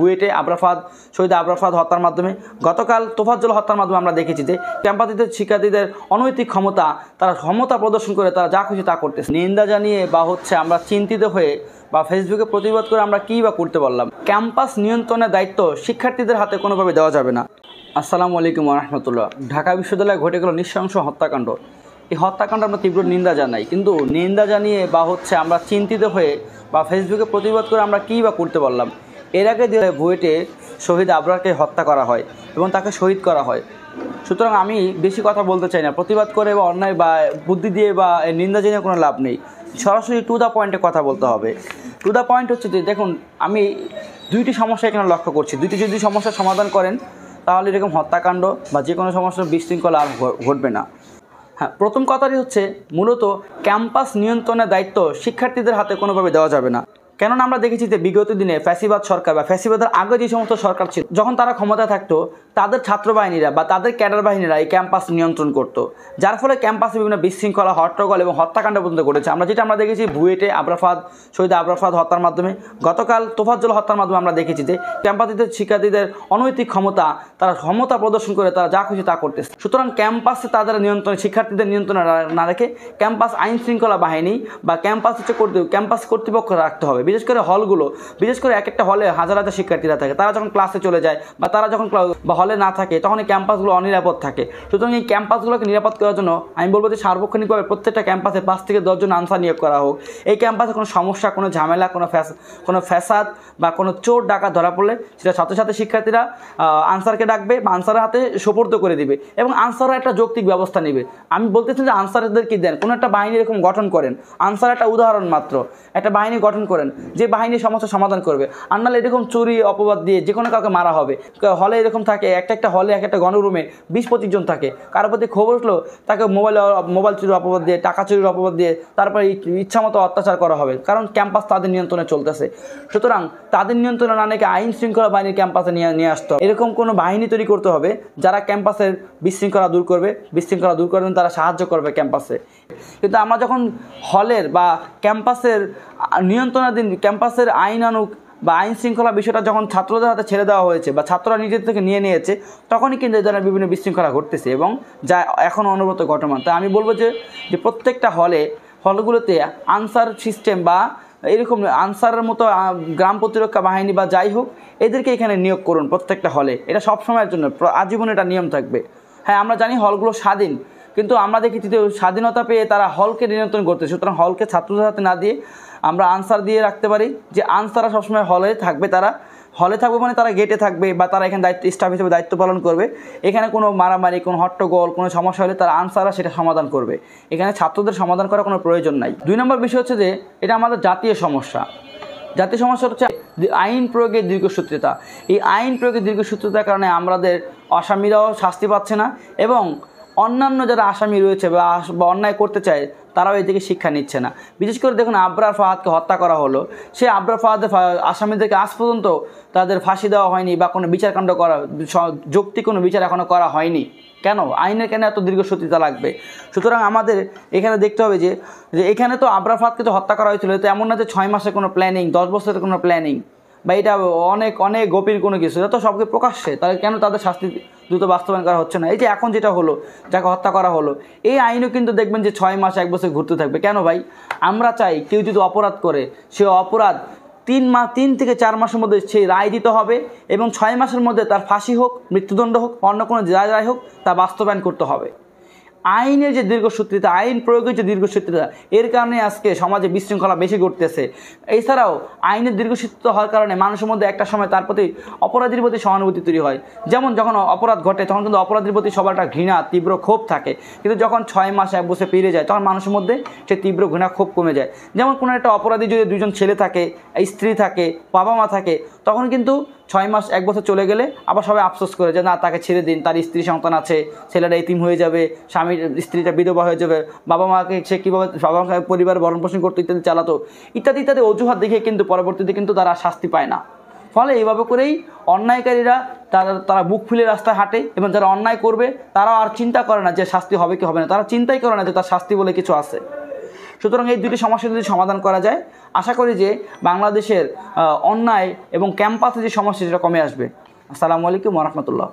বুয়েটে শহীদ আবরার ফাহাদ হত্যার মাধ্যমে, গতকাল তোফাজ্জল হত্যার মাধ্যমে আমরা দেখেছি যে ক্যাম্পাসে শিক্ষার্থীদের অনৈতিক তারা ক্ষমতা প্রদর্শন করে তারা যা খুশি তা করতেছে। নিন্দা জানিয়ে বা আমরা চিন্তিত হয়ে বা ফেসবুকে প্রতিবাদ করে আমরা কী বা করতে পারলাম? ক্যাম্পাস নিয়ন্ত্রণের দায়িত্ব শিক্ষার্থীদের হাতে কোনোভাবে দেওয়া যাবে না। আসসালামু আলাইকুম ওয়া রাহমাতুল্লাহ। ঢাকা বিশ্ববিদ্যালয়ে ঘটে গেল নৃশংস হত্যাকাণ্ড। এই হত্যাকাণ্ড আমরা তীব্র নিন্দা জানাই, কিন্তু নিন্দা জানিয়ে বা আমরা চিন্তিত হয়ে বা ফেসবুকে প্রতিবাদ করে আমরা কী বা করতে পারলাম? এর আগে বুয়েটে শহীদ আবরারকে হত্যা করা হয় এবং তাকে শহীদ করা হয়। সুতরাং আমি বেশি কথা বলতে চাই না। প্রতিবাদ করে বা অন্যায় বা বুদ্ধি দিয়ে বা নিন্দা জানিয়ে কোনো লাভ নেই। সরাসরি টু দ্য পয়েন্টে কথা বলতে হবে। টু দ্য পয়েন্ট হচ্ছে যে দেখুন, আমি দুইটি সমস্যা এখানে লক্ষ্য করছি। দুইটি যদি সমস্যার সমাধান করেন তাহলে এরকম হত্যাকাণ্ড বা যে কোনো সমস্যার বিশৃঙ্খলা আর ঘটবে না। হ্যাঁ, প্রথম কথাটি হচ্ছে মূলত ক্যাম্পাস নিয়ন্ত্রণের দায়িত্ব শিক্ষার্থীদের হাতে কোনোভাবে দেওয়া যাবে না। কেননা আমরা দেখেছি যে বিগত দিনে ফ্যাসিবাদ সরকার বা ফ্যাসিবাদের আগে যে সমস্ত সরকার ছিল, যখন তারা ক্ষমতায় থাকতো তাদের ছাত্র বাহিনীরা বা তাদের ক্যাডার বাহিনীরা এই ক্যাম্পাস নিয়ন্ত্রণ করতো, যার ফলে ক্যাম্পাসে বিভিন্ন বিশৃঙ্খলা, হট্টগোল এবং হত্যাকাণ্ড পর্যন্ত ঘটেছে। আমরা দেখেছি বুয়েটে শহীদ আবরার ফাহাদ হত্যার মাধ্যমে, গতকাল তোফাজ্জল হত্যার মাধ্যমে আমরা দেখেছি যে ক্যাম্পাসে শিক্ষার্থীদের অনৈতিক তারা ক্ষমতা প্রদর্শন করে তারা যা খুশি তা করতেছে। সুতরাং ক্যাম্পাসে তাদের নিয়ন্ত্রণে, শিক্ষার্থীদের নিয়ন্ত্রণে না রেখে ক্যাম্পাস আইন শৃঙ্খলা বাহিনী বা ক্যাম্পাস কর্তৃপক্ষ রাখতে হবে। বিশেষ করে হলগুলো, বিশেষ করে এক একটা হলে হাজার হাজার শিক্ষার্থীরা থাকে, তারা যখন ক্লাসে চলে যায় বা তারা যখন হলে না থাকে তখন এই ক্যাম্পাসগুলো অনিরাপদ থাকে। সুতরাং এই ক্যাম্পাসগুলোকে নিরাপদ করার জন্য আমি বলবো যে সার্বক্ষণিকভাবে প্রত্যেকটা ক্যাম্পাসে 5 থেকে 10 জন আনসার নিয়োগ করা হোক। এই ক্যাম্পাসে কোনো সমস্যা, কোনো ঝামেলা, কোনো ফ্যাসাদ বা কোনো চোর ডাকাত ধরা পড়লে সেটা সাথে সাথে শিক্ষার্থীরা আনসারকে ডাকবে বা আনসারের হাতে সোপর্দ করে দিবে এবং আনসাররা একটা যৌক্তিক ব্যবস্থা নেবে। আমি বলতেছি যে আনসারদের কি দেন, কোনো একটা বাহিনী এরকম গঠন করেন। আনসার একটা উদাহরণ মাত্র, একটা বাহিনী গঠন করেন যে বাহিনী সমস্যা সমাধান করবে। আর নাহলে এরকম চুরি অপবাদ দিয়ে যে কোনো কাউকে মারা হবে। হলে এরকম থাকে, একটা হলে একটা গণরুমে 20-25 জন থাকে, কারোর প্রতি খবর আসলো তাকে মোবাইল চুরির অপবাদ দিয়ে, টাকা চুরির অপবাদ দিয়ে তারপরে ইচ্ছামতো অত্যাচার করা হবে, কারণ ক্যাম্পাস তাদের নিয়ন্ত্রণে চলতেছে। সুতরাং তাদের নিয়ন্ত্রণে না নিয়ে আইন শৃঙ্খলা বাহিনীর ক্যাম্পাসে নিয়ে আসতে হবে। এরকম কোনো বাহিনী তৈরি করতে হবে যারা ক্যাম্পাসের বিশৃঙ্খলা দূর করবেন, তারা সাহায্য করবে ক্যাম্পাসে। কিন্তু আমরা যখন হলের বা ক্যাম্পাসের নিয়ন্ত্রণাধীন ক্যাম্পাসের আইনানুগ বা আইন শৃঙ্খলা বিষয়টা যখন ছাত্রদের হাতে ছেড়ে দেওয়া হয়েছে বা ছাত্ররা নিজের থেকে নিয়েছে, তখনই কিন্তু এই ধরনের বিভিন্ন বিশৃঙ্খলা ঘটতেছে এবং যা এখন অনবরত ঘটমান। তাই আমি বলবো যে প্রত্যেকটা হলগুলোতে আনসার সিস্টেম বা এরকম আনসারের মতো গ্রাম প্রতিরক্ষা বাহিনী বা যাই হোক, এদেরকে এখানে নিয়োগ করুন প্রত্যেকটা হলে। এটা সবসময়ের জন্য আজীবন এটা নিয়ম থাকবে। হ্যাঁ, আমরা জানি হলগুলো স্বাধীন, কিন্তু আমরা দেখেছি যে স্বাধীনতা পেয়ে তারা হলকে নিয়ন্ত্রণ করতে। সুতরাং হলকে ছাত্রদের হাতে না দিয়ে আমরা আনসার দিয়ে রাখতে পারি যে আনসাররা সবসময় হলে থাকবে। তারা হলে থাকবে মানে তারা গেটে থাকবে বা তারা এখানে স্টাফ হিসেবে দায়িত্ব পালন করবে। এখানে কোনো মারামারি, কোনো হট্টগোল, কোনো সমস্যা হলে তারা আনসাররা সেটা সমাধান করবে। এখানে ছাত্রদের সমাধান করার কোনো প্রয়োজন নাই। 2 নম্বর বিষয় হচ্ছে যে এটা আমাদের জাতীয় সমস্যা হচ্ছে আইন প্রয়োগের দীর্ঘসূত্রতা। এই আইন প্রয়োগের দীর্ঘসূত্রতার কারণে আমাদের আসামিরাও শাস্তি পাচ্ছে না এবং অন্যান্য যারা আসামি রয়েছে বা অন্যায় করতে চায় তারাও এই থেকে শিক্ষা নিচ্ছে না। বিশেষ করে দেখুন, আবরার ফাহাদকে হত্যা করা হলো, সেই আবরার ফাহাদের আসামিদেরকে আজ পর্যন্ত তাদের ফাঁসি দেওয়া হয়নি বা কোনো বিচারকাণ্ড যৌক্তিক কোনো বিচার এখনও করা হয়নি। কেন? আইনের কেন এত দীর্ঘসূত্রতা লাগবে? সুতরাং আমাদের এখানে দেখতে হবে যে এখানে তো আবরার ফাহাদকে তো হত্যা করা হয়েছিল, তো এমন না যে 6 মাসের কোনো প্ল্যানিং, 10 বছরের কোনো প্ল্যানিং বা এটা অনেক গভীর কোনো কিছু, এটা তো সবকে প্রকাশ্যে। তাহলে কেন তাদের শাস্তি দ্রুত বাস্তবায়ন করা হচ্ছে না? এই যে এখন যেটা হলো, যাকে হত্যা করা হলো, এই আইনও কিন্তু দেখবেন যে 6 মাস 1 বছর ঘুরতে থাকবে। কেন ভাই? আমরা চাই কেউ যদি অপরাধ করে সে অপরাধ 3 থেকে 4 মাসের মধ্যে সেই রায় দিতে হবে এবং 6 মাসের মধ্যে তার ফাঁসি হোক, মৃত্যুদণ্ড হোক, অন্য কোনো রায় হোক, তা বাস্তবায়ন করতে হবে। আইনের যে দীর্ঘসূত্রিতা, আইন প্রয়োগের যে দীর্ঘসূত্রিতা, এর কারণে আজকে সমাজে বিশৃঙ্খলা বেশি ঘটতেছে। এছাড়াও আইনের দীর্ঘসূত্রিতা হওয়ার কারণে মানুষের মধ্যে একটা সময় তার প্রতি অপরাধীর প্রতি সহানুভূতি তৈরি হয়। যেমন যখন অপরাধ ঘটে তখন কিন্তু অপরাধীর প্রতি সবার একটা ঘৃণা, তীব্র ক্ষোভ থাকে, কিন্তু যখন 6 মাস 1 বছর পেরিয়ে যায় তখন মানুষের মধ্যে সে তীব্র ঘৃণা, ক্ষোভ কমে যায়। যেমন কোনো একটা অপরাধী যদি 2 জন ছেলে থাকে, স্ত্রী থাকে, বাবা মা থাকে, তখন কিন্তু 6 মাস 1 বছর চলে গেলে আবার সবাই আফসোস করে যে না, তাকে ছেড়ে দিন, তার স্ত্রী সন্তান আছে, ছেলেটা এতিম হয়ে যাবে, স্ত্রীটা বিধবা হয়ে যাবে, বাবা মাকে সে কীভাবে পরিবার ভরণ পোষণ করতে ইত্যাদি চালাতো, ইত্যাদি অজুহাত দেখে কিন্তু পরবর্তীতে কিন্তু তারা শাস্তি পায় না। ফলে এইভাবে করেই অন্যায়কারীরা তারা বুক ফুলে রাস্তায় হাঁটে এবং যারা অন্যায় করবে তারাও আর চিন্তা করে না যে শাস্তি হবে কি হবে না। তারা চিন্তাই করে না যে তার শাস্তি বলে কিছু আছে। সুতরাং এই দুটি সমস্যা যদি সমাধান করা যায়, আশা করি যে বাংলাদেশের অন্যায় এবং ক্যাম্পাসে যে সমস্যা সেটা কমে আসবে। আসসালামু আলাইকুম ওয়া রাহমাতুল্লাহ।